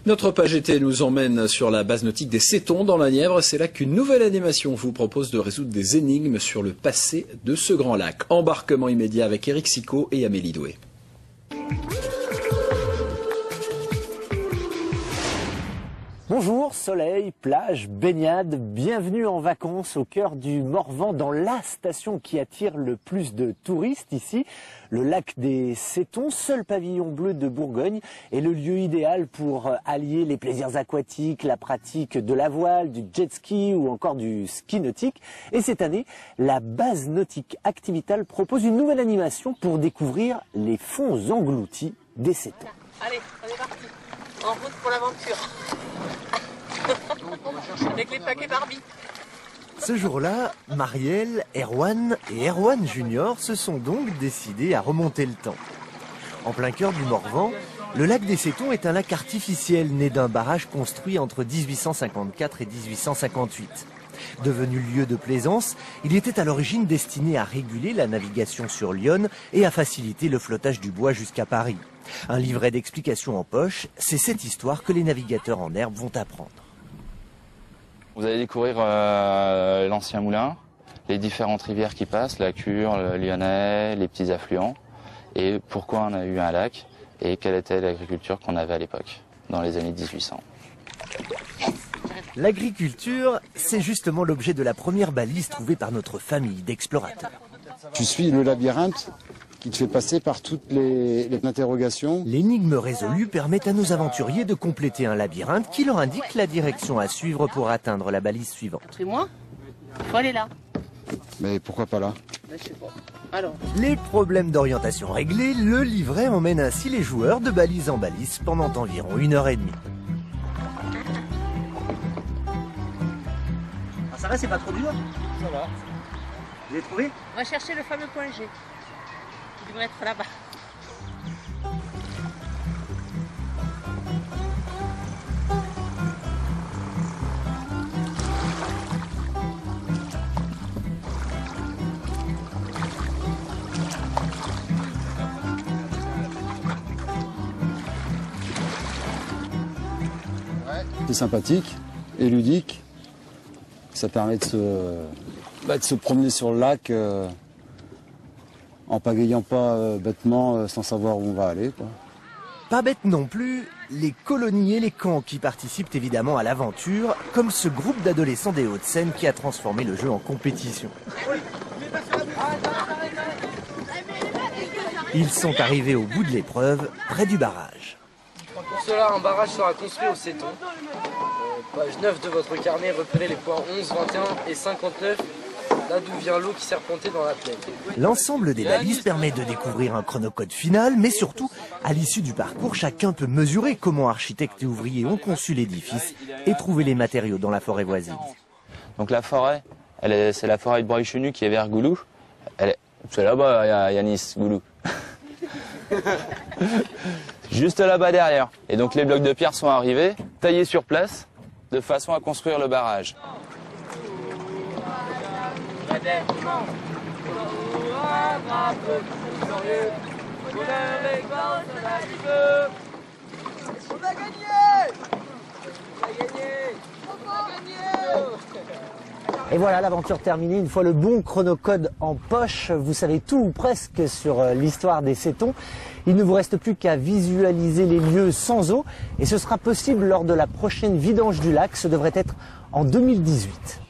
Notre page été nous emmène sur la base nautique des Cétons dans la Nièvre. C'est là qu'une nouvelle animation vous propose de résoudre des énigmes sur le passé de ce grand lac. Embarquement immédiat avec Éric Sicot et Amélie Doué. Bonjour, soleil, plage, baignade, bienvenue en vacances au cœur du Morvan, dans la station qui attire le plus de touristes ici. Le lac des Cétons, seul pavillon bleu de Bourgogne, est le lieu idéal pour allier les plaisirs aquatiques, la pratique de la voile, du jet ski ou encore du ski nautique. Et cette année, la base nautique Activital propose une nouvelle animation pour découvrir les fonds engloutis des Cétons. Allez, on est parti. En route pour l'aventure. Avec les paquets Barbie. Ce jour-là, Marielle, Erwan et Erwan Junior se sont donc décidés à remonter le temps. En plein cœur du Morvan, le lac des Cétons est un lac artificiel né d'un barrage construit entre 1854 et 1858. Devenu lieu de plaisance, il était à l'origine destiné à réguler la navigation sur l'Yonne et à faciliter le flottage du bois jusqu'à Paris. Un livret d'explications en poche, c'est cette histoire que les navigateurs en herbe vont apprendre. Vous allez découvrir l'ancien moulin, les différentes rivières qui passent, la Cure, le Lyonnais, les petits affluents, et pourquoi on a eu un lac, et quelle était l'agriculture qu'on avait à l'époque, dans les années 1800. L'agriculture, c'est justement l'objet de la première balise trouvée par notre famille d'explorateurs. Tu suis le labyrinthe qui te fait passer par toutes les interrogations. L'énigme résolue permet à nos aventuriers de compléter un labyrinthe qui leur indique la direction à suivre pour atteindre la balise suivante. C'est moi. Il faut aller là. Mais pourquoi pas là? Je sais pas. Alors. Les problèmes d'orientation réglés, le livret emmène ainsi les joueurs de balise en balise pendant environ 1h30. Ah, ça va, c'est pas trop dur? Ça va. Vous avez trouvé? On va chercher le fameux point G. Il devrait être là-bas. C'est sympathique et ludique. Ça permet de se promener sur le lac en pagayant pas bêtement sans savoir où on va aller, quoi. Pas bête non plus, les colonies et les camps qui participent évidemment à l'aventure, comme ce groupe d'adolescents des Hauts-de-Seine qui a transformé le jeu en compétition. Ils sont arrivés au bout de l'épreuve, près du barrage. Pour cela, un barrage sera construit au Céton. Page 9 de votre carnet, repérez les points 11, 21 et 59, là d'où vient l'eau qui serpentait dans la plaine. L'ensemble des balises permet de découvrir un chronocode final, mais surtout, à l'issue du parcours, chacun peut mesurer comment architectes et ouvriers ont conçu l'édifice et trouver les matériaux dans la forêt voisine. Donc la forêt, c'est la forêt de Breuil-Chenu qui est vers Goulou. C'est là-bas, il y a Nice, Goulou. Juste là-bas derrière. Et donc les blocs de pierre sont arrivés, taillés sur place, de façon à construire le barrage. Et voilà, l'aventure terminée. Une fois le bon chronocode en poche, vous savez tout ou presque sur l'histoire des Cétons. Il ne vous reste plus qu'à visualiser les lieux sans eau et ce sera possible lors de la prochaine vidange du lac. Ce devrait être en 2018.